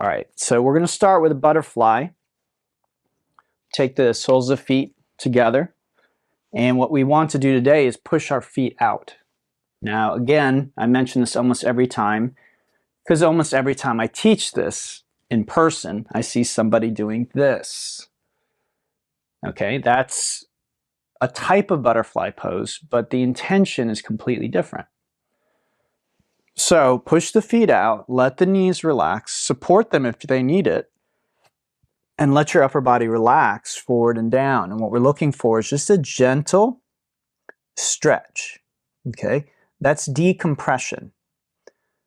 All right, so we're going to start with a butterfly. Take the soles of the feet together. And what we want to do today is push our feet out. Now, again, I mention this almost every time because almost every time I teach this in person, I see somebody doing this. Okay, that's a type of butterfly pose, but the intention is completely different. So push the feet out, let the knees relax, support them if they need it, and let your upper body relax forward and down. And what we're looking for is just a gentle stretch, okay? That's decompression.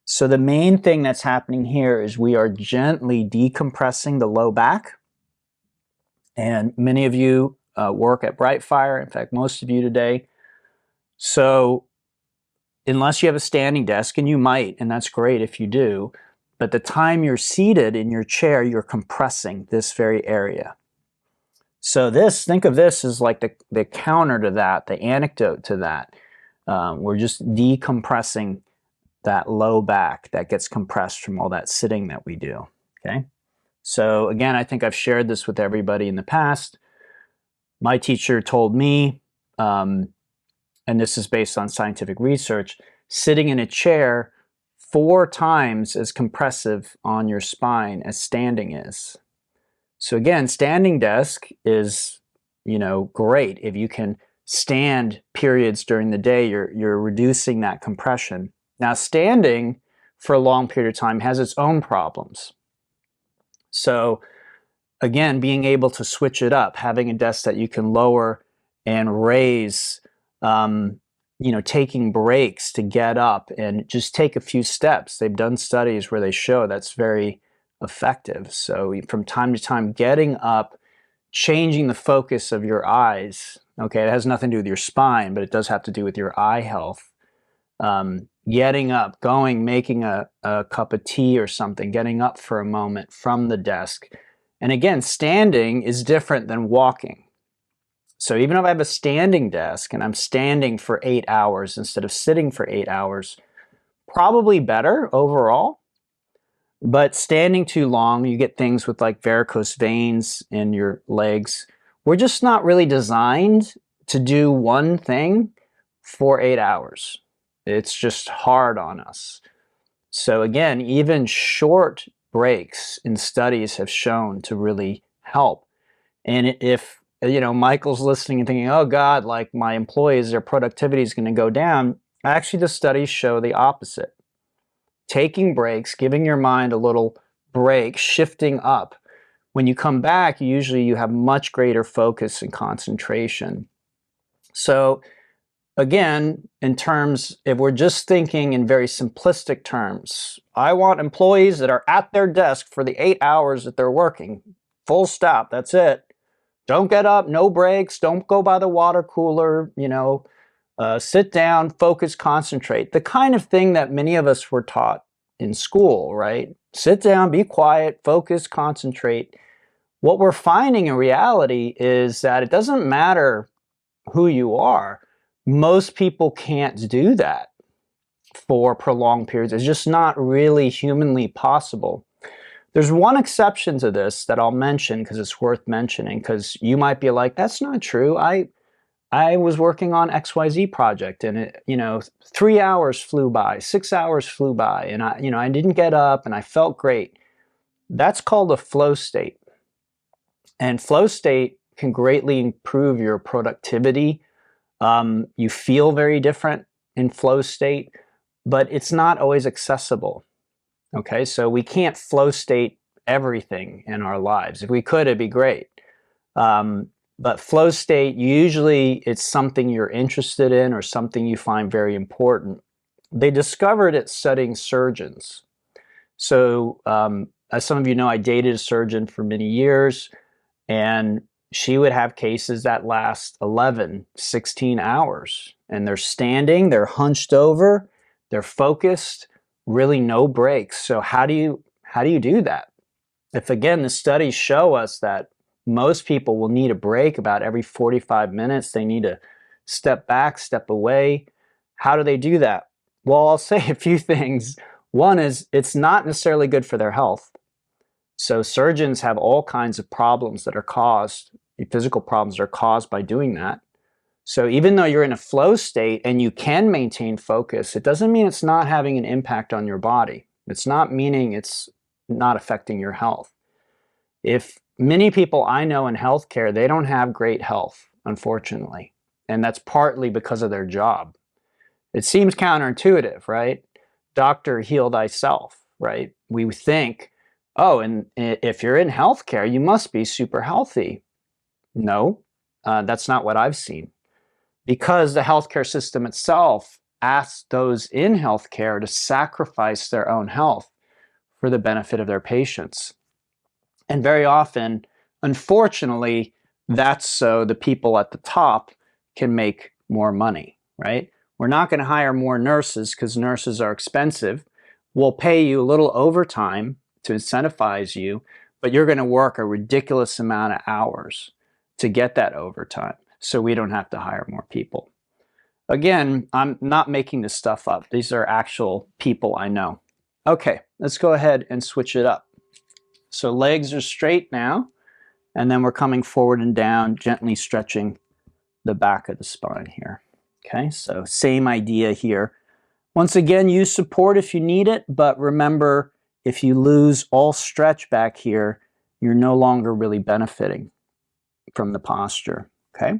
So the main thing that's happening here is we are gently decompressing the low back. And many of you work at Brightfire, in fact, most of you today. So unless you have a standing desk, and you might, and that's great if you do, but the time you're seated in your chair, you're compressing this very area. So this, think of this as like the counter to that, the antidote to that. We're just decompressing that low back that gets compressed from all that sitting that we do, okay? So again, I think I've shared this with everybody in the past. My teacher told me, and this is based on scientific research, sitting in a chair 4 times as compressive on your spine as standing is. So again, standing desk is, great. If you can stand periods during the day, you're reducing that compression. Now, standing for a long period of time has its own problems. So again, being able to switch it up, having a desk that you can lower and raise, taking breaks to get up and just take a few steps. They've done studies where they show that's very effective. So from time to time, getting up, changing the focus of your eyes. Okay, it has nothing to do with your spine, but it does have to do with your eye health. Getting up, going, making a cup of tea or something, getting up for a moment from the desk. And again, standing is different than walking. So even if I have a standing desk and I'm standing for 8 hours instead of sitting for 8 hours, probably better overall. But standing too long, you get things with like varicose veins in your legs. We're just not really designed to do one thing for 8 hours. It's just hard on us. So again, even short breaks in studies have shown to really help. And if Michael's listening and thinking, oh God, like my employees, their productivity is going to go down. Actually, the studies show the opposite. Taking breaks, giving your mind a little break, shifting up. When you come back, usually you have much greater focus and concentration. So again, if we're just thinking in very simplistic terms, I want employees that are at their desk for the 8 hours that they're working. Full stop, that's it. Don't get up, no breaks, don't go by the water cooler, sit down, focus, concentrate. The kind of thing that many of us were taught in school, right? Sit down, be quiet, focus, concentrate. What we're finding in reality is that it doesn't matter who you are. Most people can't do that for prolonged periods. It's just not really humanly possible. There's one exception to this that I'll mention because it's worth mentioning, because you might be like, that's not true. I was working on XYZ project and 3 hours flew by, 6 hours flew by, and I didn't get up and I felt great. That's called a flow state. And flow state can greatly improve your productivity. You feel very different in flow state, but it's not always accessible. Okay, so we can't flow state everything in our lives. If we could, it'd be great. But flow state, usually it's something you're interested in or something you find very important. They discovered it studying surgeons. So as some of you know, I dated a surgeon for many years, and she would have cases that last 11, 16 hours. And they're standing, they're hunched over, they're focused, really no breaks. So how do you do that? If again, the studies show us that most people will need a break about every 45 minutes. They need to step back, step away. How do they do that? Well, I'll say a few things. One is it's not necessarily good for their health. So surgeons have all kinds of problems that are caused, physical problems that are caused by doing that. So even though you're in a flow state and you can maintain focus, it doesn't mean it's not having an impact on your body. It's not meaning it's not affecting your health. If many people I know in healthcare, they don't have great health, unfortunately. And that's partly because of their job. It seems counterintuitive, right? Doctor, heal thyself, right? We think, oh, and if you're in healthcare, you must be super healthy. No, that's not what I've seen. Because the healthcare system itself asks those in healthcare to sacrifice their own health for the benefit of their patients. And very often, unfortunately, that's so the people at the top can make more money, right? We're not going to hire more nurses because nurses are expensive. We'll pay you a little overtime to incentivize you, but you're going to work a ridiculous amount of hours to get that overtime so we don't have to hire more people. Again, I'm not making this stuff up. These are actual people I know. Okay, let's go ahead and switch it up. So legs are straight now, and then we're coming forward and down, gently stretching the back of the spine here. Okay, so same idea here. Once again, use support if you need it, but remember, if you lose all stretch back here, you're no longer really benefiting from the posture, okay?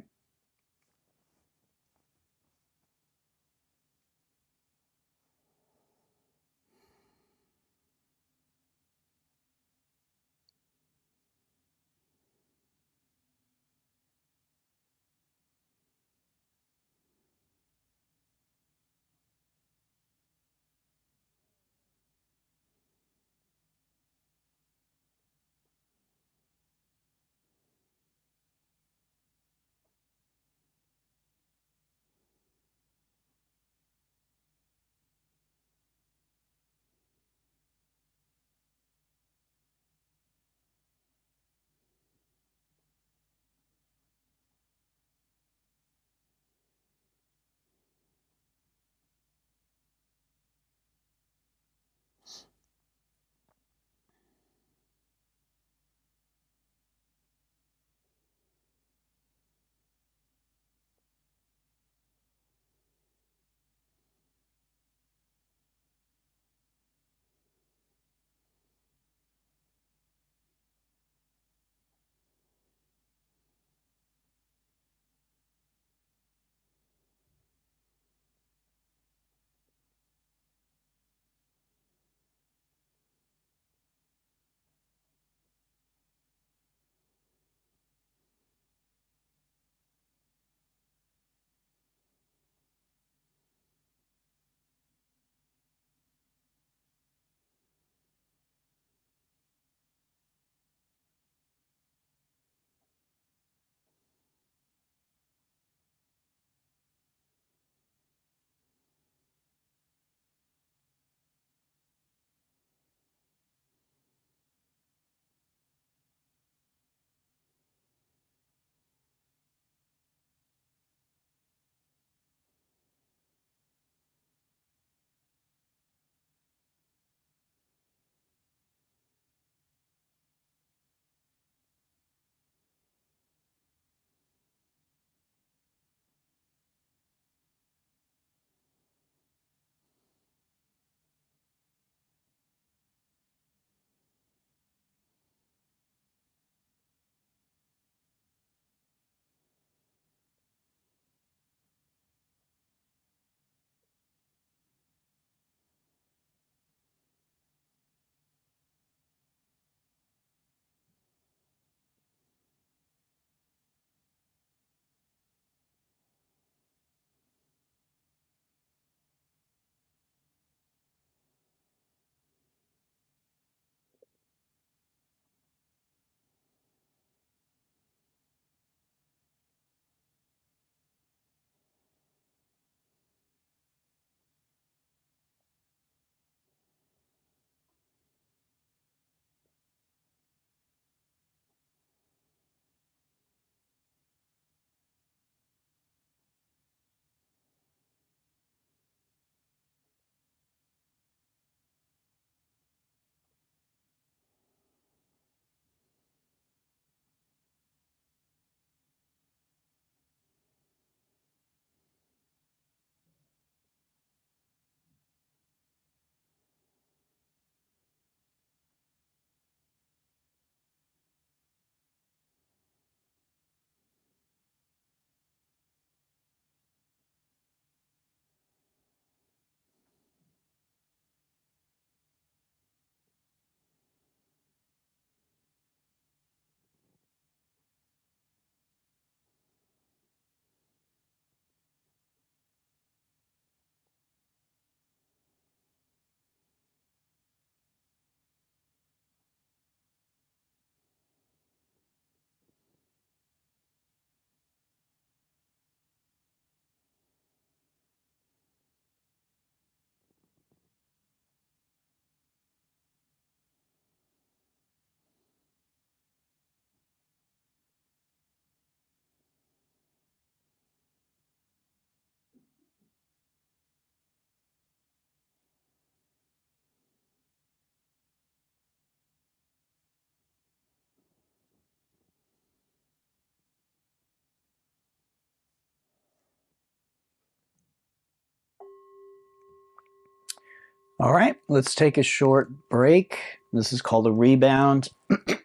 All right, let's take a short break. This is called a rebound.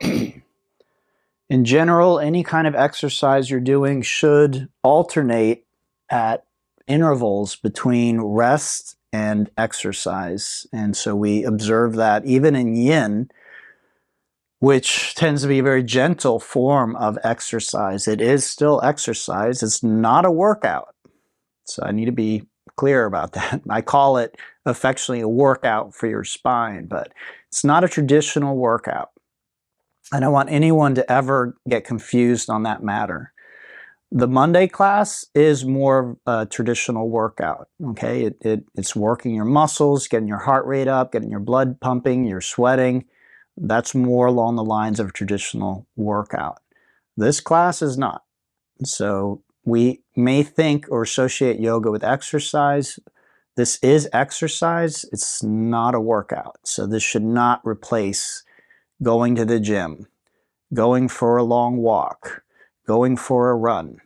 In general, any kind of exercise you're doing should alternate at intervals between rest and exercise. And so we observe that even in yin, which tends to be a very gentle form of exercise. It is still exercise. It's not a workout. So I need to be clear about that. I call it affectionately a workout for your spine, but it's not a traditional workout. I don't want anyone to ever get confused on that matter. The Monday class is more of a traditional workout, okay? It's working your muscles, getting your heart rate up, getting your blood pumping, you're sweating. That's more along the lines of a traditional workout. This class is not. So we may think or associate yoga with exercise. This is exercise. It's not a workout. So this should not replace going to the gym, going for a long walk, going for a run.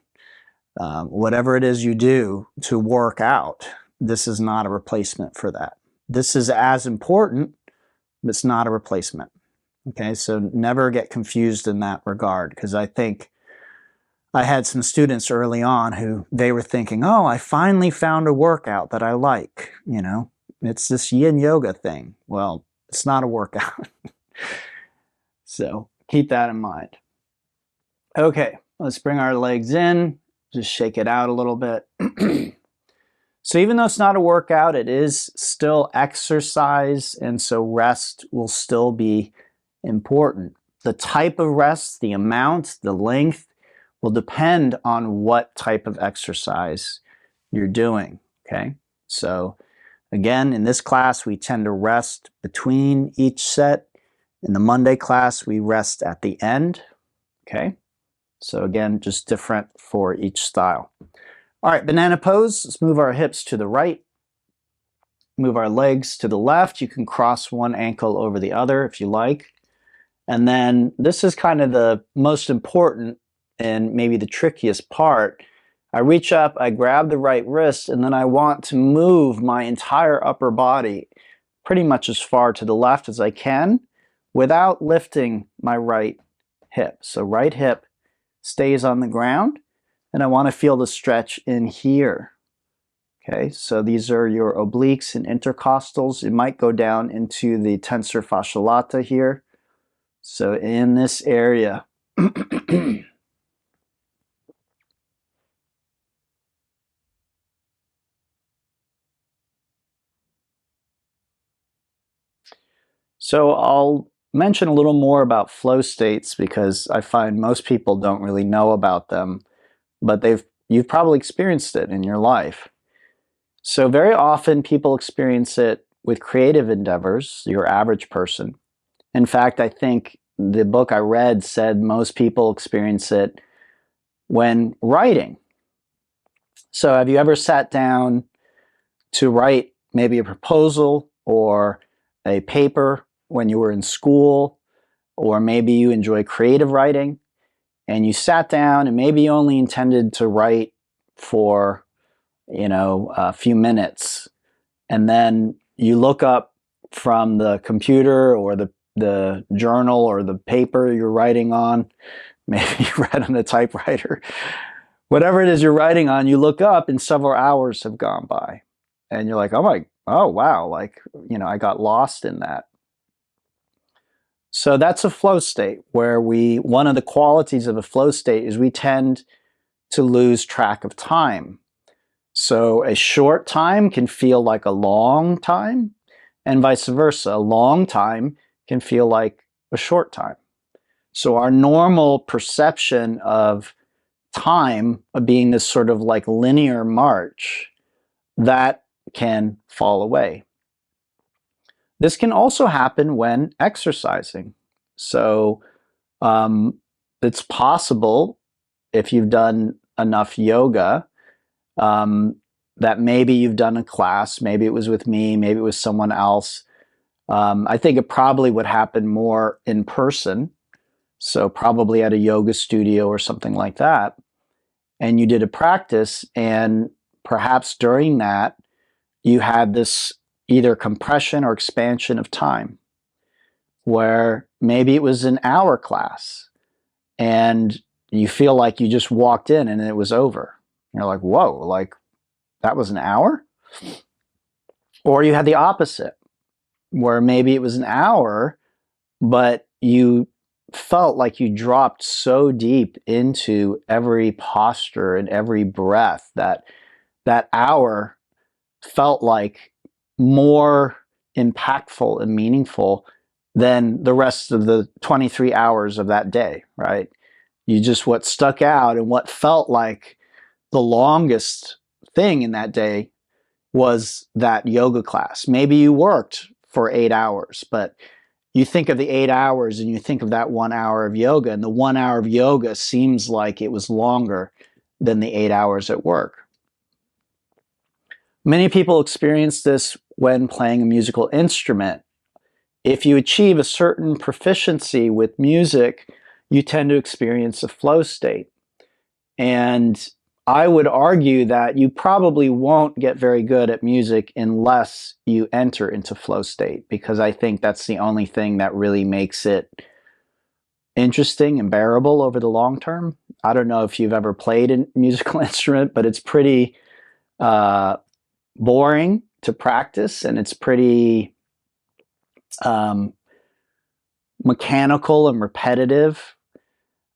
Whatever it is you do to work out, this is not a replacement for that. This is as important, but it's not a replacement. Okay, so never get confused in that regard, because I think I had some students early on who they were thinking, oh, I finally found a workout that I like. You know, it's this yin yoga thing. Well, it's not a workout. So keep that in mind. Okay, let's bring our legs in, just shake it out a little bit. So even though it's not a workout, it is still exercise, and so rest will still be important. The type of rest, the amount, the length will depend on what type of exercise you're doing, okay? So again, in this class, we tend to rest between each set. In the Monday class, we rest at the end, okay? So again, just different for each style. All right, banana pose. Let's move our hips to the right. Move our legs to the left. You can cross one ankle over the other if you like. And then this is kind of the most important and maybe the trickiest part. I reach up, I grab the right wrist, and then I want to move my entire upper body pretty much as far to the left as I can without lifting my right hip. So right hip stays on the ground, and I want to feel the stretch in here. Okay, so these are your obliques and intercostals. It might go down into the tensor fasciae lata here. So in this area, so I'll mention a little more about flow states because I find most people don't really know about them, but you've probably experienced it in your life. So very often people experience it with creative endeavors, your average person. In fact, I think the book I read said most people experience it when writing. So have you ever sat down to write maybe a proposal or a paper when you were in school, or maybe you enjoy creative writing, and you sat down and maybe you only intended to write for, a few minutes, and then you look up from the computer or the journal or the paper you're writing on, maybe you write on a typewriter, whatever it is you're writing on, you look up and several hours have gone by. And you're like, oh wow, I got lost in that. So that's a flow state where one of the qualities of a flow state is we tend to lose track of time. So a short time can feel like a long time, and vice versa. A long time can feel like a short time. So our normal perception of time being this sort of like linear march, that can fall away. This can also happen when exercising. So it's possible, if you've done enough yoga, that maybe you've done a class, maybe it was with me, maybe it was someone else. I think it probably would happen more in person, so probably at a yoga studio or something like that. And you did a practice, and perhaps during that, you had this either compression or expansion of time, where maybe it was an hour class and you feel like you just walked in and it was over. You're like, whoa, like that was an hour? Or you had the opposite, where maybe it was an hour, but you felt like you dropped so deep into every posture and every breath that that hour felt like more impactful and meaningful than the rest of the 23 hours of that day, right? You just, what stuck out and what felt like the longest thing in that day was that yoga class. Maybe you worked for 8 hours, but you think of the 8 hours and you think of that 1 hour of yoga, and the 1 hour of yoga seems like it was longer than the 8 hours at work. Many people experience this when playing a musical instrument. If you achieve a certain proficiency with music, you tend to experience a flow state. And I would argue that you probably won't get very good at music unless you enter into flow state, because I think that's the only thing that really makes it interesting and bearable over the long term. I don't know if you've ever played a musical instrument, but it's pretty boring to practice, and it's pretty mechanical and repetitive.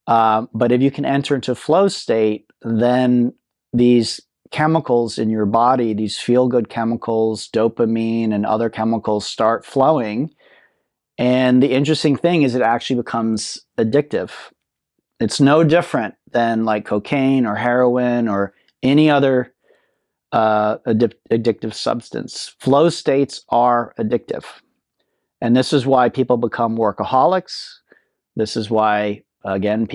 But if you can enter into flow state, then these chemicals in your body, these feel-good chemicals, dopamine and other chemicals, start flowing. And the interesting thing is it actually becomes addictive. It's no different than like cocaine or heroin or any other addictive substance. Flow states are addictive. And this is why people become workaholics. This is why, again,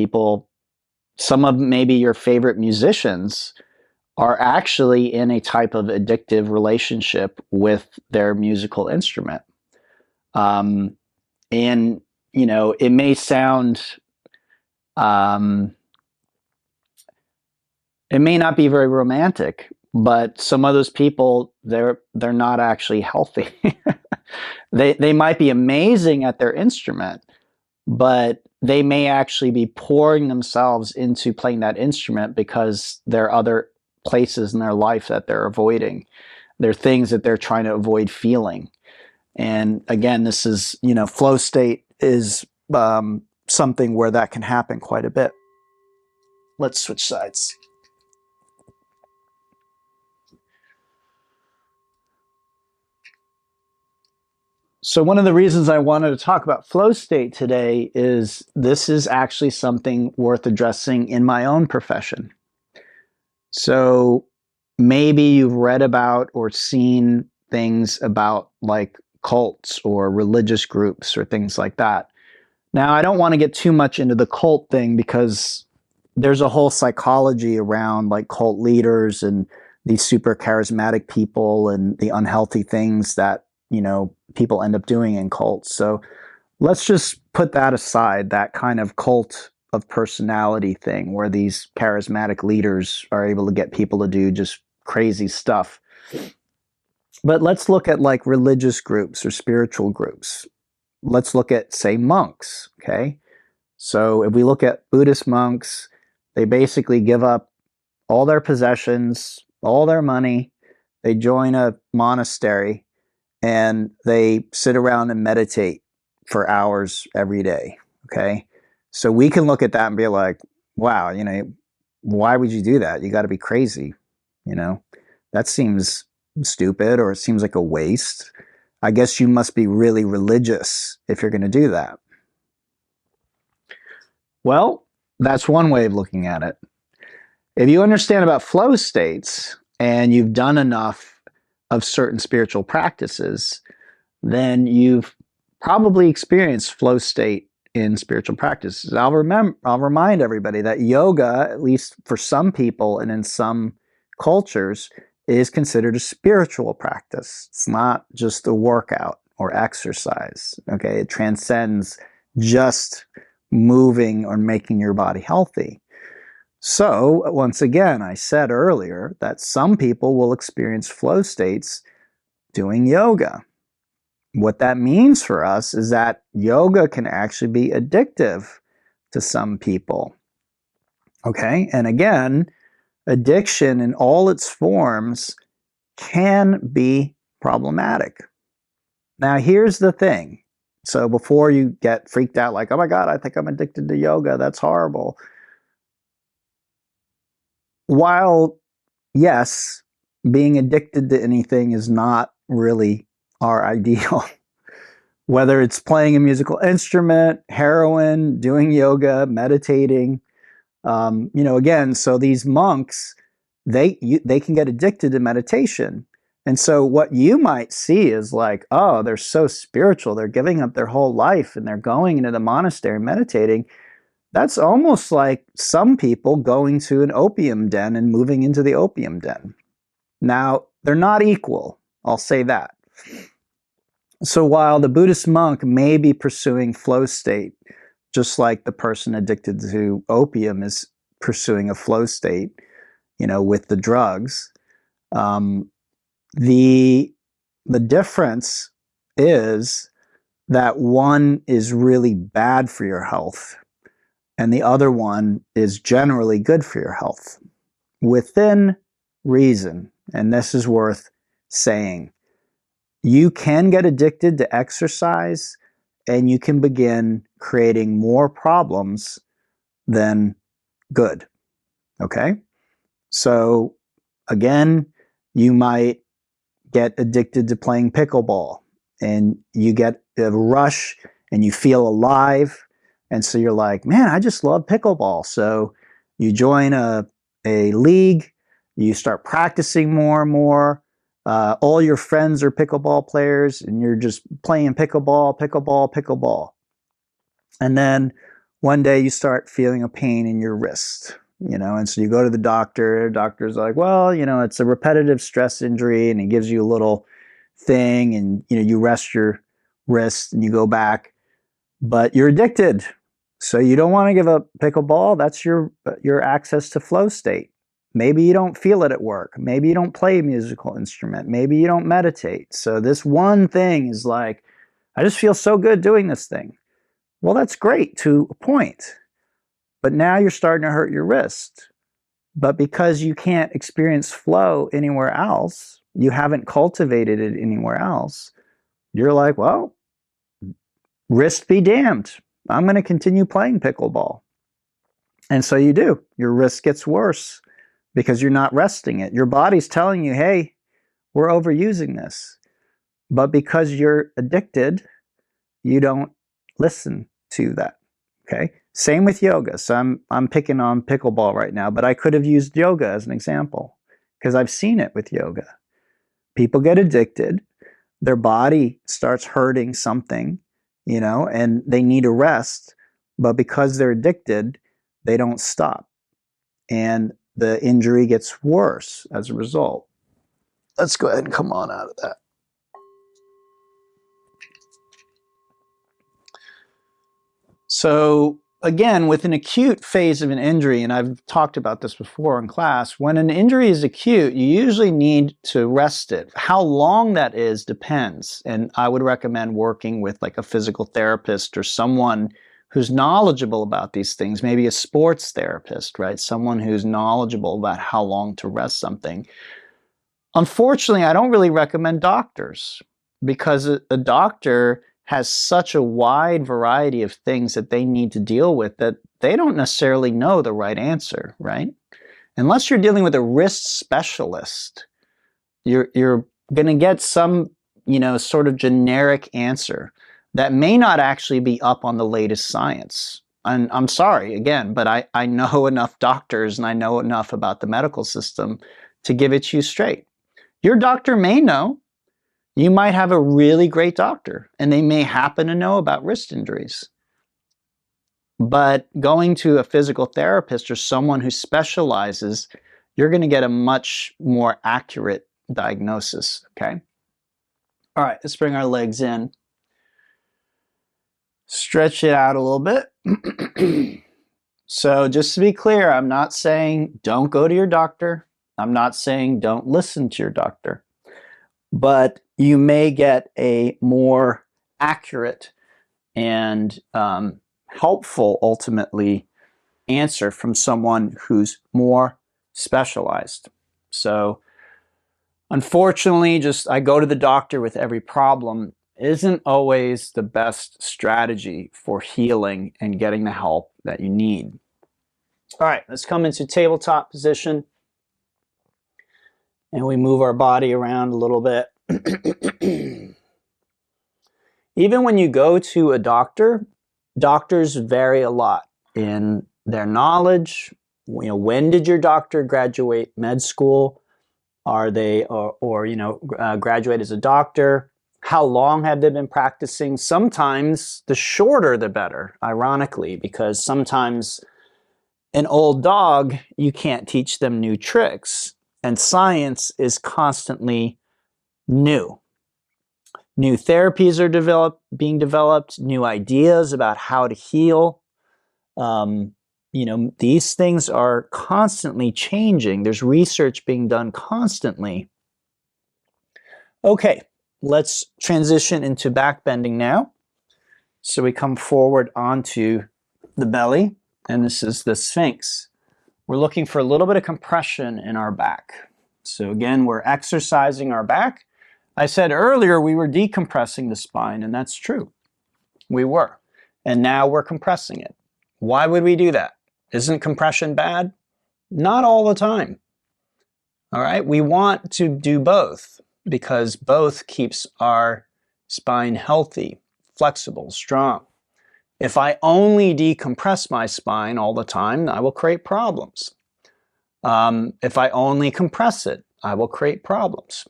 some of maybe your favorite musicians are actually in a type of addictive relationship with their musical instrument. And, you know, it may sound, it may not be very romantic, but some of those people, they're not actually healthy. They might be amazing at their instrument, but they may actually be pouring themselves into playing that instrument because there are other places in their life that they're avoiding. There are things that they're trying to avoid feeling. And again, this is, you know, flow state is something where that can happen quite a bit. Let's switch sides. So one of the reasons I wanted to talk about flow state today is this is actually something worth addressing in my own profession. So maybe you've read about or seen things about like cults or religious groups or things like that. Now, I don't want to get too much into the cult thing because there's a whole psychology around like cult leaders and these super charismatic people and the unhealthy things that, you know, people end up doing in cults. So let's just put that aside, that kind of cult of personality thing where these charismatic leaders are able to get people to do just crazy stuff. But let's look at like religious groups or spiritual groups. Let's look at, say, monks, okay? So if we look at Buddhist monks, they basically give up all their possessions, all their money, they join a monastery, and they sit around and meditate for hours every day, okay? So we can look at that and be like, wow, you know, why would you do that? You got to be crazy, you know? That seems stupid, or it seems like a waste. I guess you must be really religious if you're going to do that. Well, that's one way of looking at it. If you understand about flow states and you've done enough of certain spiritual practices, then you've probably experienced flow state in spiritual practices. I'll remind everybody that yoga, at least for some people and in some cultures, is considered a spiritual practice. It's not just a workout or exercise, okay? It transcends just moving or making your body healthy. So, once again, I said earlier that some people will experience flow states doing yoga. What that means for us is that yoga can actually be addictive to some people. Okay, and again, addiction in all its forms can be problematic. Now, here's the thing. So before you get freaked out like, oh my God, I think I'm addicted to yoga, that's horrible. While, yes, being addicted to anything is not really our ideal, whether it's playing a musical instrument, heroin, doing yoga, meditating, again, so these monks, they can get addicted to meditation. And so what you might see is like, oh, they're so spiritual. They're giving up their whole life and they're going into the monastery meditating. That's almost like some people going to an opium den and moving into the opium den. Now, they're not equal. I'll say that. So while the Buddhist monk may be pursuing flow state, just like the person addicted to opium is pursuing a flow state, with the drugs, the difference is that one is really bad for your health and the other one is generally good for your health within reason. And this is worth saying. You can get addicted to exercise and you can begin creating more problems than good. Okay? So again, you might get addicted to playing pickleball and you get a rush and you feel alive. And so you're like, man, I just love pickleball. So you join a league, you start practicing more and more. All your friends are pickleball players and you're just playing pickleball. And then one day you start feeling a pain in your wrist, and so you go to the doctor. The doctor's like, well, it's a repetitive stress injury, and he gives you a little thing, and you rest your wrist and you go back, but you're addicted. So you don't want to give up pickleball. That's your access to flow state. Maybe you don't feel it at work. Maybe you don't play a musical instrument. Maybe you don't meditate. So this one thing is like, I just feel so good doing this thing. Well, that's great to a point, but now you're starting to hurt your wrist. But because you can't experience flow anywhere else, you haven't cultivated it anywhere else, you're like, well, wrist be damned. I'm going to continue playing pickleball. And so you do. Your wrist gets worse because you're not resting it. Your body's telling you, hey, we're overusing this. But because you're addicted, you don't listen to that. Okay? Same with yoga. So I'm picking on pickleball right now, but I could have used yoga as an example because I've seen it with yoga. People get addicted, their body starts hurting something, and they need a rest, but because they're addicted, they don't stop. And the injury gets worse as a result. Let's go ahead and come on out of that. So again, with an acute phase of an injury, and I've talked about this before in class, when an injury is acute, you usually need to rest it. How long that is depends. And I would recommend working with like a physical therapist or someone who's knowledgeable about these things, maybe a sports therapist, right? Someone who's knowledgeable about how long to rest something. Unfortunately, I don't really recommend doctors because a doctor has such a wide variety of things that they need to deal with that they don't necessarily know the right answer, right? Unless you're dealing with a wrist specialist, you're going to get some, sort of generic answer that may not actually be up on the latest science. And I'm sorry, again, but I know enough doctors and I know enough about the medical system to give it to you straight. Your doctor may know. You might have a really great doctor, and they may happen to know about wrist injuries. But going to a physical therapist or someone who specializes, you're going to get a much more accurate diagnosis, okay? All right, let's bring our legs in. Stretch it out a little bit. So just to be clear, I'm not saying don't go to your doctor. I'm not saying don't listen to your doctor. but you may get a more accurate and helpful, ultimately, answer from someone who's more specialized. So unfortunately, just I go to the doctor with every problem isn't always the best strategy for healing and getting the help that you need. All right, let's come into tabletop position. And we move our body around a little bit. Even when you go to a doctor, doctors vary a lot in their knowledge. You know, when did your doctor graduate med school? Are they, graduate as a doctor? How long have they been practicing? Sometimes the shorter the better, ironically, because sometimes an old dog, you can't teach them new tricks. And science is constantly new. New therapies are being developed, new ideas about how to heal. These things are constantly changing. There's research being done constantly. Okay, let's transition into back bending now. So we come forward onto the belly, and this is the Sphinx. We're looking for a little bit of compression in our back. So again, we're exercising our back. I said earlier we were decompressing the spine, and that's true. We were. And now we're compressing it. Why would we do that? Isn't compression bad? Not all the time. All right, we want to do both because both keeps our spine healthy, flexible, strong. If I only decompress my spine all the time, I will create problems. If I only compress it, I will create problems.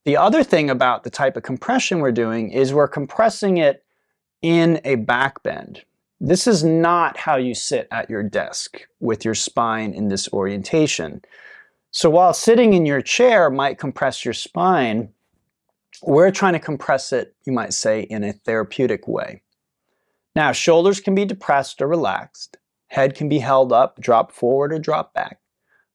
The other thing about the type of compression we're doing is we're compressing it in a back bend. This is not how you sit at your desk with your spine in this orientation. So while sitting in your chair might compress your spine, we're trying to compress it, you might say, in a therapeutic way. Now, shoulders can be depressed or relaxed. Head can be held up, drop forward or drop back.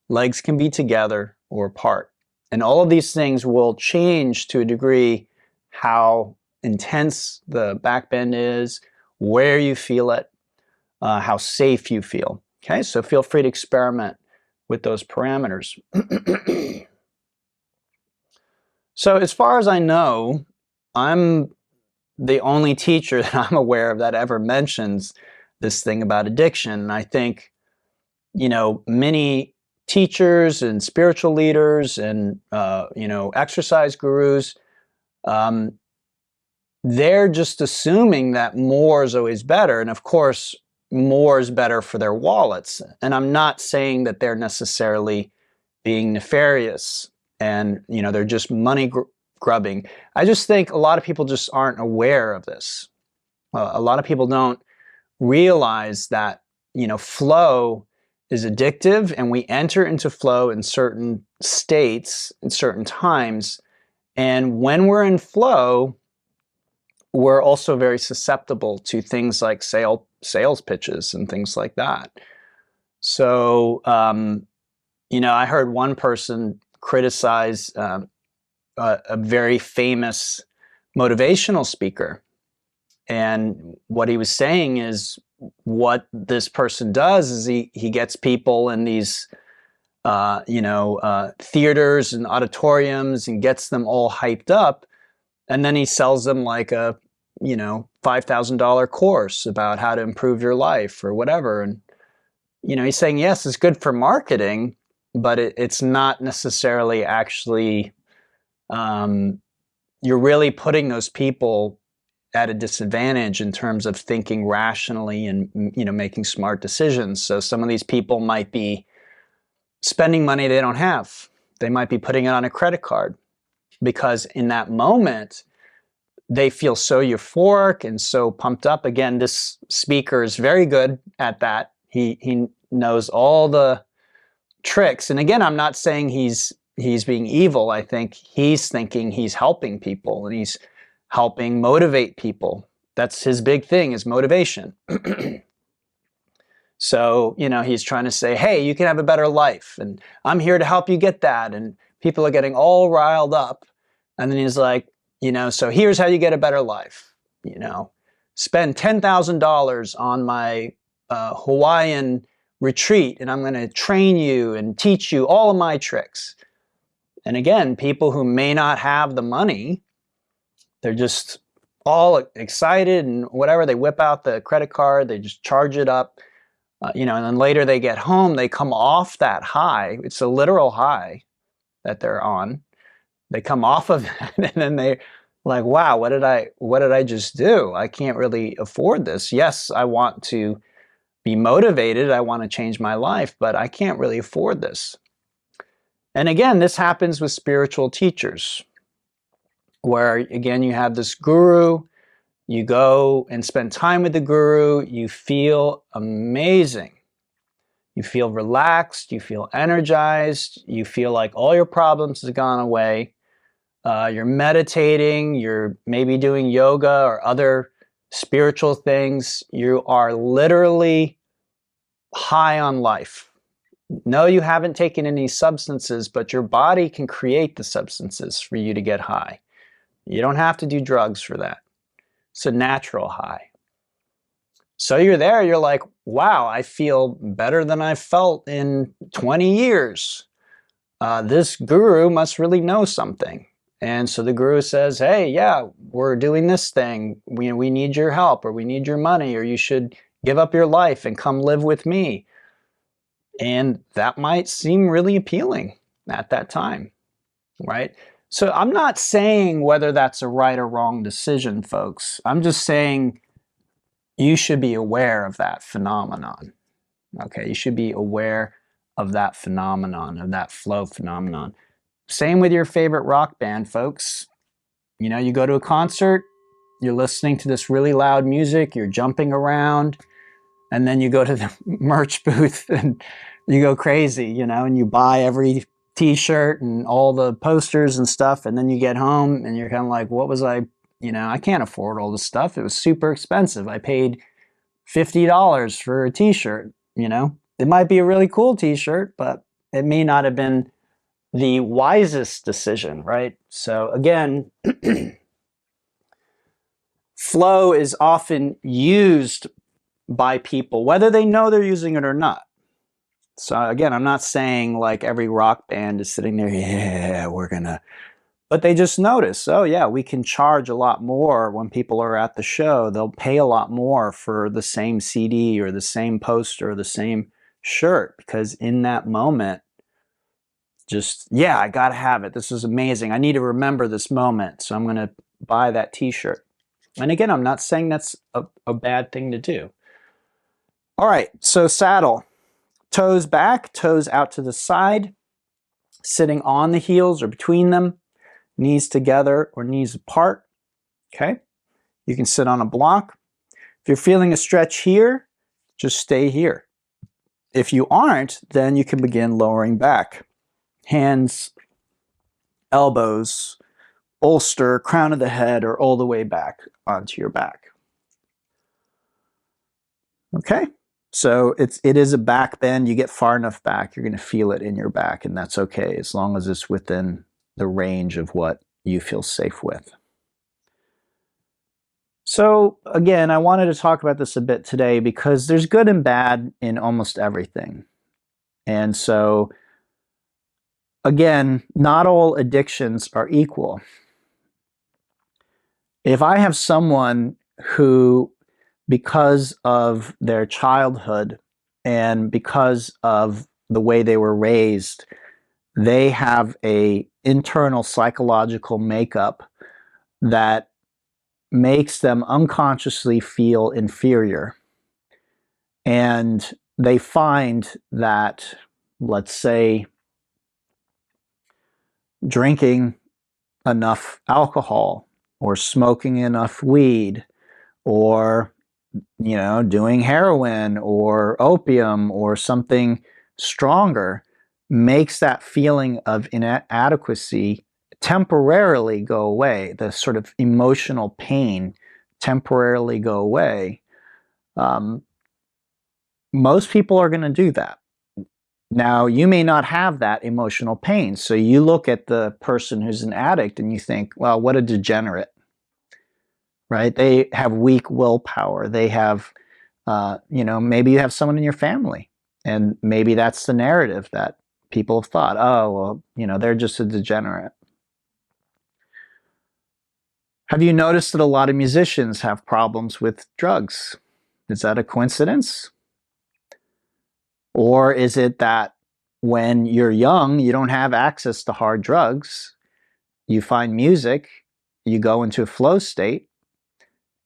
Legs can be together or apart. And all of these things will change to a degree how intense the back bend is, where you feel it, how safe you feel. Okay, so feel free to experiment with those parameters. So as far as I know, I'm the only teacher that I'm aware of that ever mentions this thing about addiction. And I think, many teachers and spiritual leaders and, exercise gurus, they're just assuming that more is always better. And of course, more is better for their wallets. And I'm not saying that they're necessarily being nefarious and, they're just money grubbing. I just think a lot of people just aren't aware of this. A lot of people don't realize that, flow is addictive, and we enter into flow in certain states, in certain times. And when we're in flow, we're also very susceptible to things like sales pitches and things like that. So, I heard one person criticize a very famous motivational speaker. And what he was saying is what this person does is he gets people in these, theaters and auditoriums and gets them all hyped up. And then he sells them like a, $5,000 course about how to improve your life or whatever. And, he's saying, yes, it's good for marketing, but it's not necessarily actually, you're really putting those people at a disadvantage in terms of thinking rationally and, making smart decisions. So some of these people might be spending money they don't have. They might be putting it on a credit card because in that moment, they feel so euphoric and so pumped up. Again, this speaker is very good at that. He knows all the tricks. And again, I'm not saying he's being evil. I think he's thinking he's helping people and he's helping motivate people. That's his big thing, is motivation. So, he's trying to say, hey, you can have a better life and I'm here to help you get that. And people are getting all riled up And then he's like, so here's how you get a better life. Spend $10,000 on my Hawaiian retreat, and I'm going to train you and teach you all of my tricks. And again, people who may not have the money, they're just all excited and whatever. They whip out the credit card, they just charge it up, and then later they get home, they come off that high. It's a literal high that they're on. They come off of that, and then they're like, wow, what did I just do? I can't really afford this. Yes, I want to be motivated. I want to change my life, but I can't really afford this. And again, this happens with spiritual teachers, where again, you have this guru, you go and spend time with the guru, you feel amazing. You feel relaxed, you feel energized, you feel like all your problems have gone away. You're meditating, you're maybe doing yoga or other spiritual things. You are literally high on life. No, you haven't taken any substances, but your body can create the substances for you to get high. You don't have to do drugs for that. It's a natural high. So you're there, you're like, wow, I feel better than I've felt in 20 years. This guru must really know something. And so the guru says, hey, yeah, we're doing this thing. We need your help, or we need your money, or you should give up your life and come live with me. And that might seem really appealing at that time, right? So I'm not saying whether that's a right or wrong decision, folks. I'm just saying you should be aware of that phenomenon. Okay, you should be aware of that phenomenon, of that flow phenomenon. Same with your favorite rock band, folks. You go to a concert, you're listening to this really loud music, you're jumping around, and then you go to the merch booth and you go crazy, and you buy every t-shirt and all the posters and stuff, and then you get home and you're kind of like, what was I can't afford all this stuff. It was super expensive. I paid $50 for a t-shirt, It might be a really cool t-shirt, but it may not have been the wisest decision, right? So again, flow is often used by people, whether they know they're using it or not. So again, I'm not saying like every rock band is sitting there, yeah, but they just notice, oh yeah, we can charge a lot more when people are at the show. They'll pay a lot more for the same CD or the same poster or the same shirt, because in that moment, I gotta have it. This is amazing. I need to remember this moment, so I'm gonna buy that t-shirt. And again, I'm not saying that's a bad thing to do. All right, so saddle. Toes back, toes out to the side, sitting on the heels or between them, knees together or knees apart, okay? You can sit on a block. If you're feeling a stretch here, just stay here. If you aren't, then you can begin lowering back. Hands, elbows, bolster, crown of the head, or all the way back onto your back. Okay, so it is a back bend. You get far enough back, you're going to feel it in your back, and that's okay as long as it's within the range of what you feel safe with. So again, I wanted to talk about this a bit today because there's good and bad in almost everything. And so again, not all addictions are equal. If I have someone who, because of their childhood and because of the way they were raised, they have an internal psychological makeup that makes them unconsciously feel inferior. And they find that, let's say, drinking enough alcohol or smoking enough weed or doing heroin or opium or something stronger makes that feeling of inadequacy temporarily go away. The sort of emotional pain temporarily go away. Most people are going to do that. Now, you may not have that emotional pain. So you look at the person who's an addict and you think, well, what a degenerate, right? They have weak willpower. They have, maybe you have someone in your family, and maybe that's the narrative that people have thought, oh, well, they're just a degenerate. Have you noticed that a lot of musicians have problems with drugs? Is that a coincidence? Or is it that when you're young, you don't have access to hard drugs, you find music, you go into a flow state,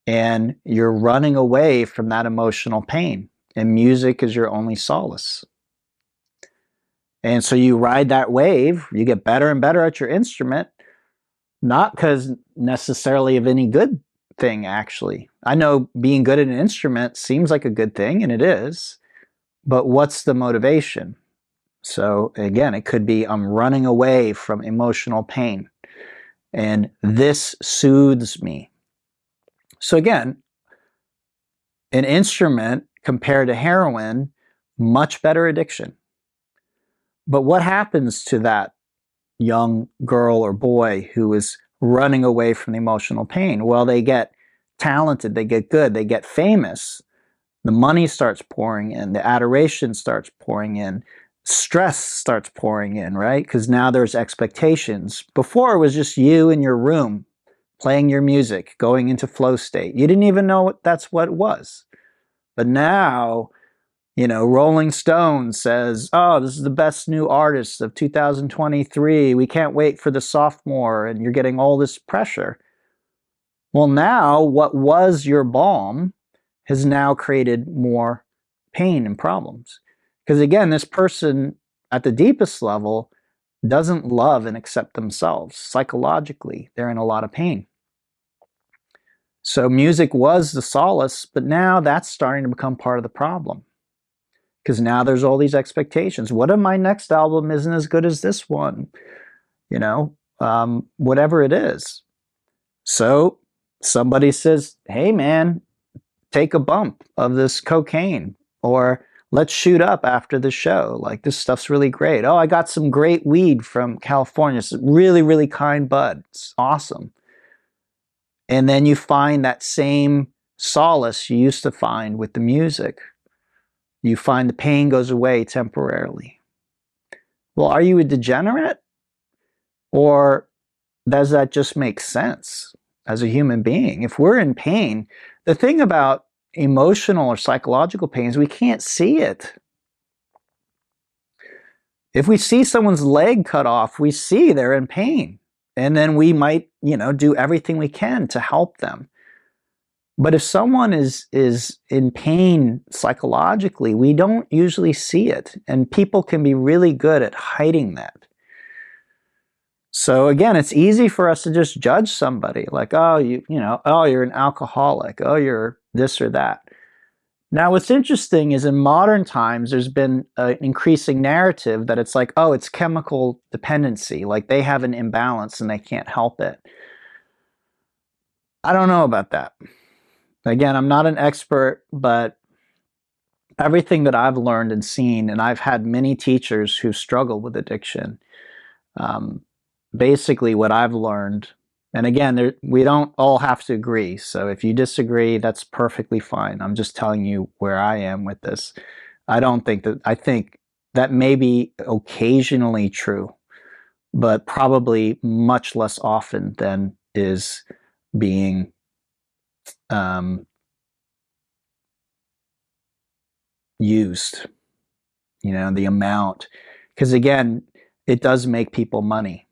and you're running away from that emotional pain, and music is your only solace. And so you ride that wave, you get better and better at your instrument, not because necessarily of any good thing, actually. I know being good at an instrument seems like a good thing, and it is, but what's the motivation? So again, it could be I'm running away from emotional pain, and this soothes me. So again, an instrument compared to heroin, much better addiction. But what happens to that young girl or boy who is running away from the emotional pain? Well, they get talented, they get good, they get famous. The money starts pouring in, the adoration starts pouring in, stress starts pouring in, right? Because now there's expectations. Before it was just you in your room playing your music, going into flow state. You didn't even know that's what it was. But now, Rolling Stone says, oh, this is the best new artist of 2023. We can't wait for the sophomore, and you're getting all this pressure. Well, now what was your balm has now created more pain and problems. Because again, this person at the deepest level doesn't love and accept themselves. Psychologically, they're in a lot of pain. So music was the solace, but now that's starting to become part of the problem. Because now there's all these expectations. What if my next album isn't as good as this one? Whatever it is. So somebody says, hey man, take a bump of this cocaine, or let's shoot up after the show. Like, this stuff's really great. Oh, I got some great weed from California. It's really, really kind bud. It's awesome. And then you find that same solace you used to find with the music. You find the pain goes away temporarily. Well, are you a degenerate? Or does that just make sense as a human being? If we're in pain, the thing about emotional or psychological pain is we can't see it. If we see someone's leg cut off, we see they're in pain. And then we might, do everything we can to help them. But if someone is in pain psychologically, we don't usually see it. And people can be really good at hiding that. So again, it's easy for us to just judge somebody like, oh, you're an alcoholic. Oh, you're this or that. Now, what's interesting is in modern times, there's been an increasing narrative that it's like, oh, it's chemical dependency. Like they have an imbalance and they can't help it. I don't know about that. Again, I'm not an expert, but everything that I've learned and seen, and I've had many teachers who struggle with addiction. Basically, what I've learned, and again, we don't all have to agree. So if you disagree, that's perfectly fine. I'm just telling you where I am with this. I think that may be occasionally true, but probably much less often than is being used, the amount. Because again, it does make people money.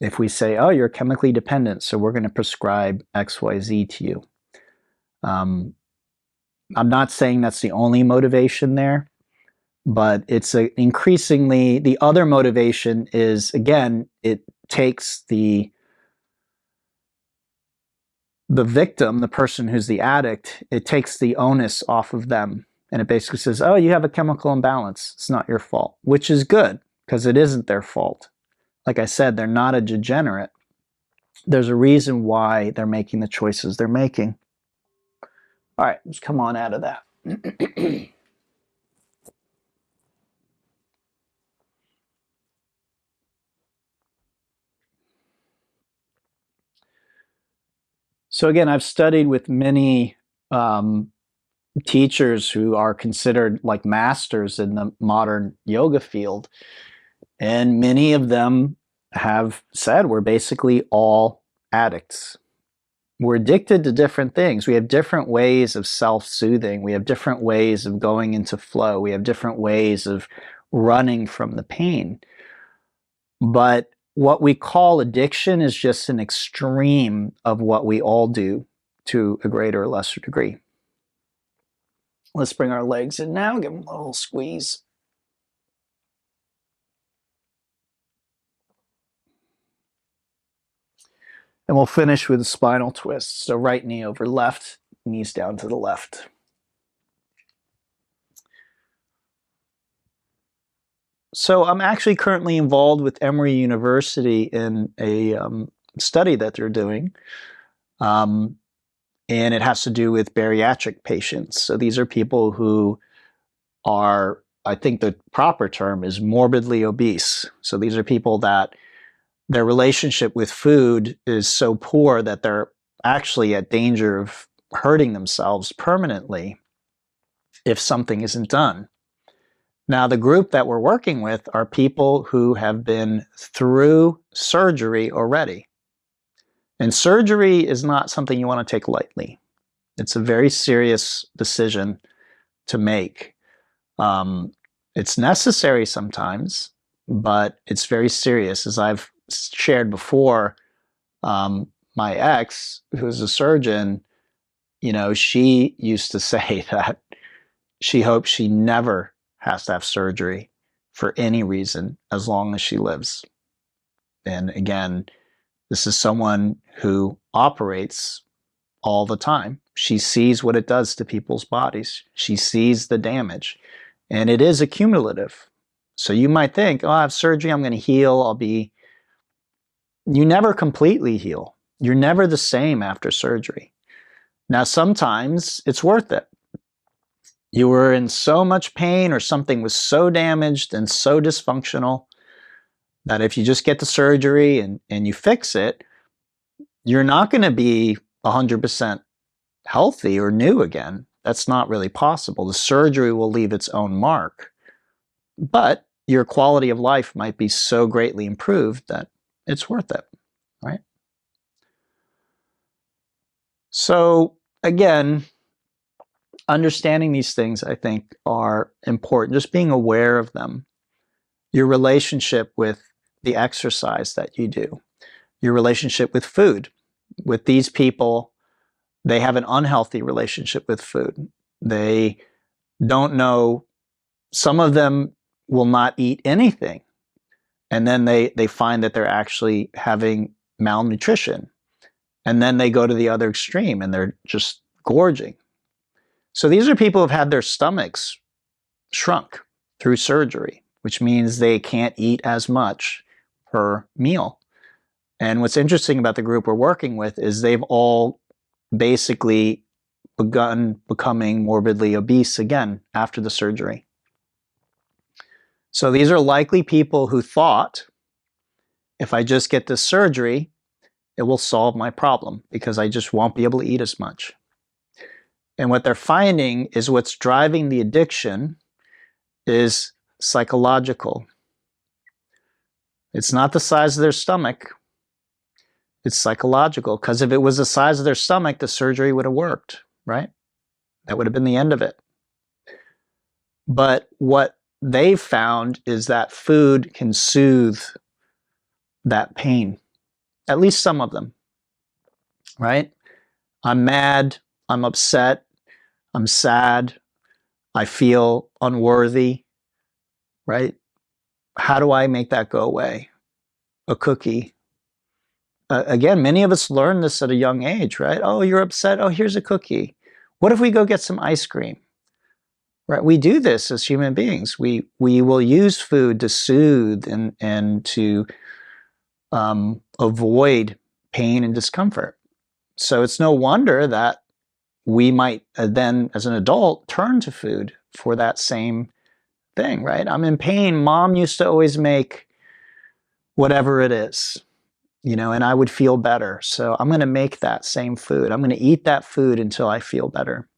If we say, oh, you're chemically dependent, so we're going to prescribe XYZ to you. I'm not saying that's the only motivation there, but it's increasingly, the other motivation is, again, it takes the victim, the person who's the addict, it takes the onus off of them. And it basically says, oh, you have a chemical imbalance. It's not your fault, which is good because it isn't their fault. Like I said, they're not a degenerate. There's a reason why they're making the choices they're making. All right, let's come on out of that. So again, I've studied with many teachers who are considered like masters in the modern yoga field, and many of them have said we're basically all addicts. We're addicted to different things. We have different ways of self-soothing. We have different ways of going into flow. We have different ways of running from the pain. But what we call addiction is just an extreme of what we all do to a greater or lesser degree. Let's bring our legs in now, give them a little squeeze. And we'll finish with a spinal twist. So right knee over left, knees down to the left. So I'm actually currently involved with Emory University in a study that they're doing. And it has to do with bariatric patients. So these are people who are, I think the proper term is morbidly obese. So these are people that their relationship with food is so poor that they're actually at danger of hurting themselves permanently if something isn't done. Now, the group that we're working with are people who have been through surgery already. And surgery is not something you want to take lightly. It's a very serious decision to make. It's necessary sometimes, but it's very serious. As I've shared before, my ex, who's a surgeon, she used to say that she hopes she never has to have surgery for any reason as long as she lives. And again, this is someone who operates all the time. She sees what it does to people's bodies. She sees the damage, and it is accumulative. So you might think, oh, I have surgery, I'm going to heal, you never completely heal. You're never the same after surgery. Now, sometimes it's worth it. You were in so much pain or something was so damaged and so dysfunctional that if you just get the surgery and you fix it, you're not going to be 100% healthy or new again. That's not really possible. The surgery will leave its own mark, but your quality of life might be so greatly improved that it's worth it, right? So again, understanding these things, I think, are important. Just being aware of them. Your relationship with the exercise that you do. Your relationship with food. With these people, they have an unhealthy relationship with food. They don't know, some of them will not eat anything. And then they find that they're actually having malnutrition. And then they go to the other extreme and they're just gorging. So these are people who've had their stomachs shrunk through surgery, which means they can't eat as much per meal. And what's interesting about the group we're working with is they've all basically begun becoming morbidly obese again after the surgery. So these are likely people who thought, if I just get this surgery, it will solve my problem because I just won't be able to eat as much. And what they're finding is what's driving the addiction is psychological. It's not the size of their stomach. It's psychological, because if it was the size of their stomach, the surgery would have worked, right? That would have been the end of it. But what they've found is that food can soothe that pain, at least some of them, right? I'm mad, I'm upset, I'm sad, I feel unworthy, right? How do I make that go away? A cookie. Again, many of us learn this at a young age, right? Oh, you're upset. Oh, here's a cookie. What if we go get some ice cream? Right? We do this as human beings. We will use food to soothe and to avoid pain and discomfort. So it's no wonder that we might then, as an adult, turn to food for that same thing, right? I'm in pain. Mom used to always make whatever it is. and I would feel better. So I'm going to make that same food. I'm going to eat that food until I feel better.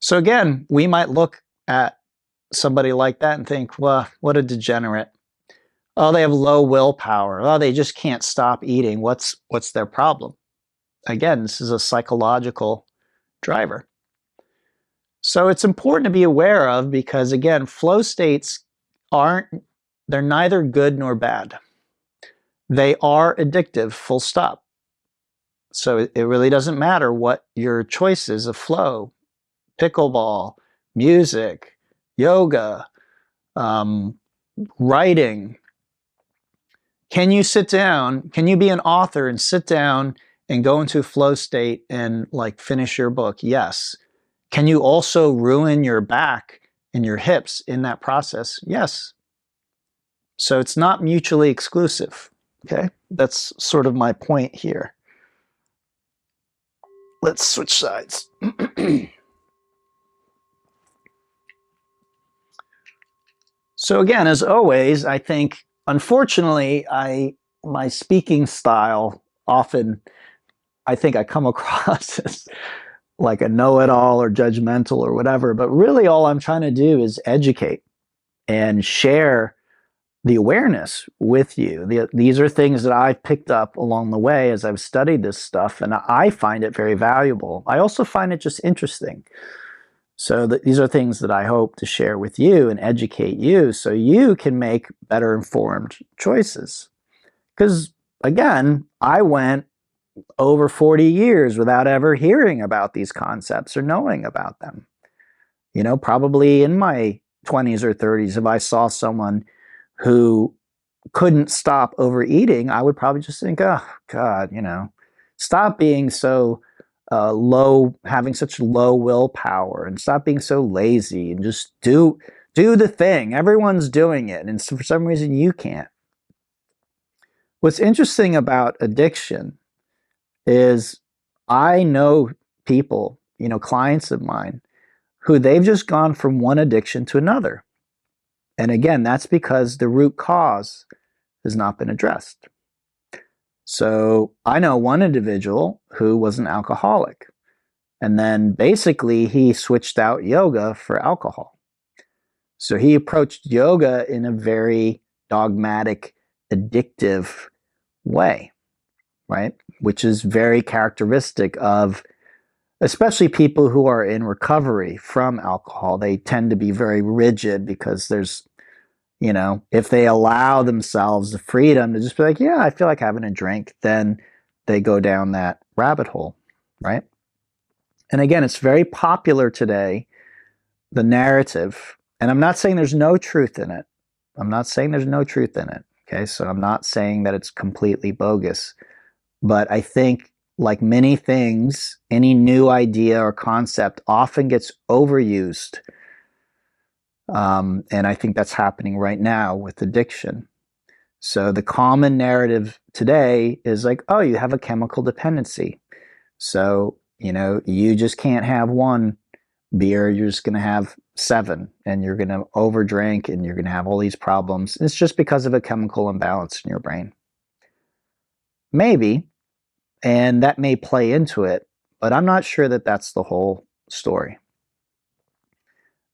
So again, we might look at somebody like that and think, well, what a degenerate. Oh, they have low willpower. Oh, they just can't stop eating. What's their problem? Again, this is a psychological driver. So it's important to be aware of because, again, flow states they're neither good nor bad. They are addictive, full stop. So it really doesn't matter what your choice is of flow, pickleball, music, yoga, writing. Can you sit down? Can you be an author and sit down and go into a flow state and like finish your book? Yes. Can you also ruin your back and your hips in that process? Yes. So it's not mutually exclusive. Okay, that's sort of my point here. Let's switch sides. So again, as always, I think, unfortunately, my speaking style often, I think I come across as like a know-it-all or judgmental or whatever, but really all I'm trying to do is educate and share the awareness with you. These are things that I've picked up along the way as I've studied this stuff, and I find it very valuable. I also find it just interesting. So these are things that I hope to share with you and educate you so you can make better informed choices. Because again, I went over 40 years without ever hearing about these concepts or knowing about them. Probably in my 20s or 30s, if I saw someone who couldn't stop overeating, I would probably just think, oh, God, stop being so low, having such low willpower, and stop being so lazy, and just do the thing. Everyone's doing it, and for some reason you can't. What's interesting about addiction is I know people, clients of mine, who they've just gone from one addiction to another. And again, that's because the root cause has not been addressed. So I know one individual who was an alcoholic, and then basically he switched out yoga for alcohol. So he approached yoga in a very dogmatic, addictive way, right? Which is very characteristic of especially people who are in recovery from alcohol. They tend to be very rigid because there's, if they allow themselves the freedom to just be like, yeah, I feel like having a drink, then they go down that rabbit hole, right? And again, it's very popular today, the narrative, and I'm not saying there's no truth in it. Okay, so I'm not saying that it's completely bogus, but I think like many things, any new idea or concept often gets overused. And I think that's happening right now with addiction. So the common narrative today is like, oh, you have a chemical dependency. So, you just can't have one beer. You're just going to have 7, and you're going to overdrink, and you're going to have all these problems. It's just because of a chemical imbalance in your brain. Maybe. And that may play into it, but I'm not sure that that's the whole story.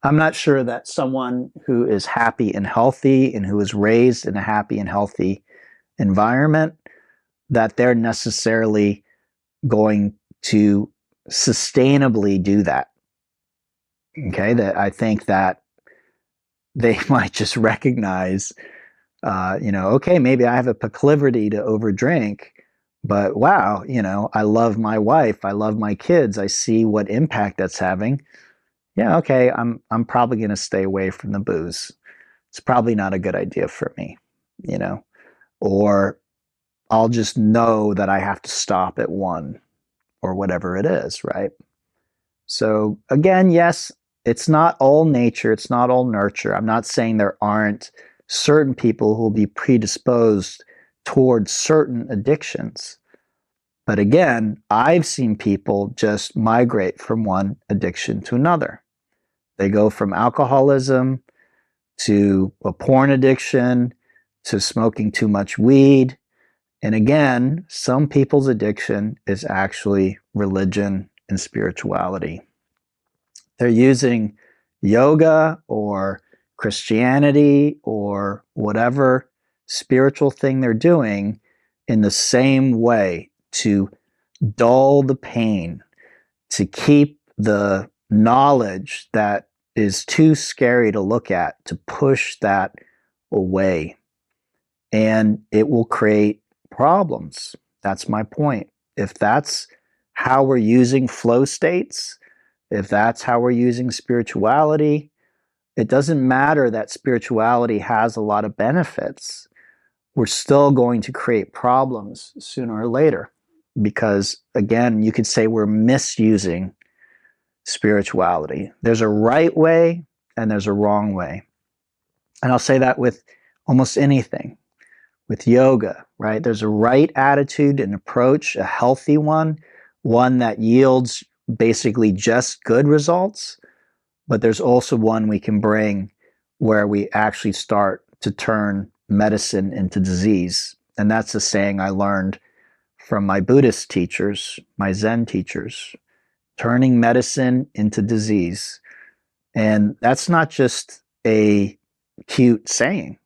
I'm not sure that someone who is happy and healthy and who is raised in a happy and healthy environment, that they're necessarily going to sustainably do that. Okay, that I think that they might just recognize, okay, maybe I have a proclivity to overdrink, but wow, I love my wife, I love my kids, I see what impact that's having. Yeah, okay, I'm probably going to stay away from the booze. It's probably not a good idea for me, or I'll just know that I have to stop at 1 or whatever it is, right? So again, yes, it's not all nature, it's not all nurture. I'm not saying there aren't certain people who will be predisposed towards certain addictions. But again, I've seen people just migrate from one addiction to another. They go from alcoholism to a porn addiction to smoking too much weed. And again, some people's addiction is actually religion and spirituality. They're using yoga or Christianity or whatever spiritual thing they're doing in the same way to dull the pain, to keep the knowledge that is too scary to look at, to push that away. And it will create problems. That's my point. If that's how we're using flow states, if that's how we're using spirituality, it doesn't matter that spirituality has a lot of benefits. We're still going to create problems sooner or later because, again, you could say we're misusing spirituality. There's a right way and there's a wrong way. And I'll say that with almost anything. With yoga, right? There's a right attitude and approach, a healthy one that yields basically just good results, but there's also one we can bring where we actually start to turn medicine into disease. And that's a saying I learned from my Buddhist teachers, my Zen teachers, turning medicine into disease. And that's not just a cute saying.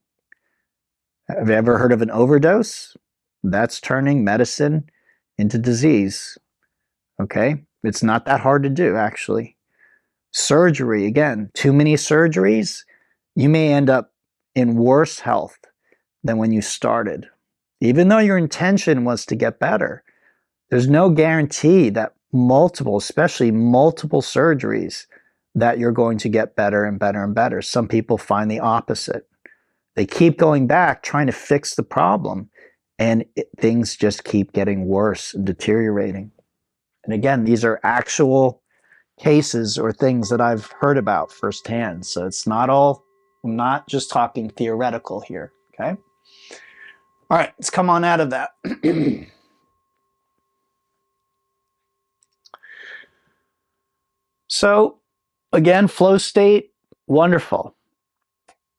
Have you ever heard of an overdose? That's turning medicine into disease. Okay? It's not that hard to do, actually. Surgery, again, too many surgeries, you may end up in worse health than when you started. Even though your intention was to get better, there's no guarantee that multiple, especially multiple surgeries, that you're going to get better and better and better. Some people find the opposite. They keep going back, trying to fix the problem, and things just keep getting worse and deteriorating. And again, these are actual cases or things that I've heard about firsthand. So it's not all, I'm not just talking theoretical here, okay? All right, let's come on out of that. So again, flow state, wonderful.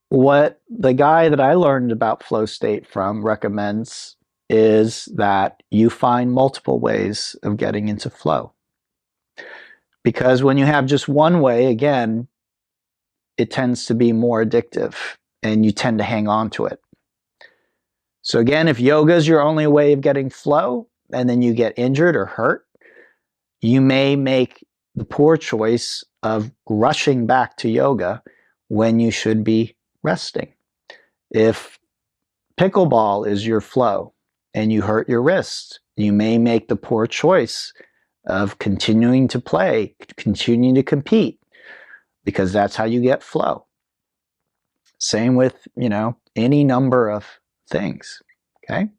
What the guy that I learned about flow state from recommends is that you find multiple ways of getting into flow. Because when you have just one way, again, it tends to be more addictive and you tend to hang on to it. So again, if yoga is your only way of getting flow and then you get injured or hurt, you may make the poor choice of rushing back to yoga when you should be resting. If pickleball is your flow and you hurt your wrist, you may make the poor choice of continuing to play, continuing to compete, because that's how you get flow. Same with, any number of things, okay?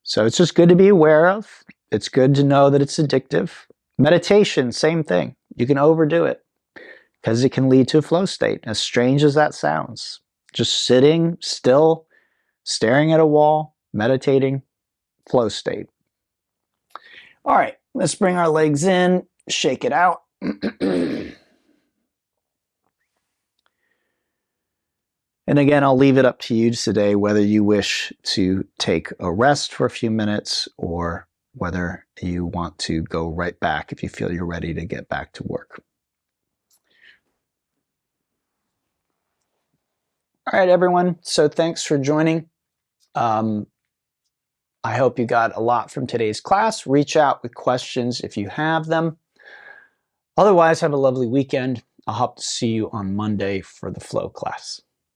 So it's just good to be aware of. It's good to know that it's addictive. Meditation, same thing. You can overdo it because it can lead to a flow state, as strange as that sounds. Just sitting still, staring at a wall, meditating, flow state. All right, let's bring our legs in, shake it out. And again, I'll leave it up to you today whether you wish to take a rest for a few minutes or whether you want to go right back if you feel you're ready to get back to work. All right, everyone. So thanks for joining. I hope you got a lot from today's class. Reach out with questions if you have them. Otherwise, have a lovely weekend. I'll hope to see you on Monday for the flow class.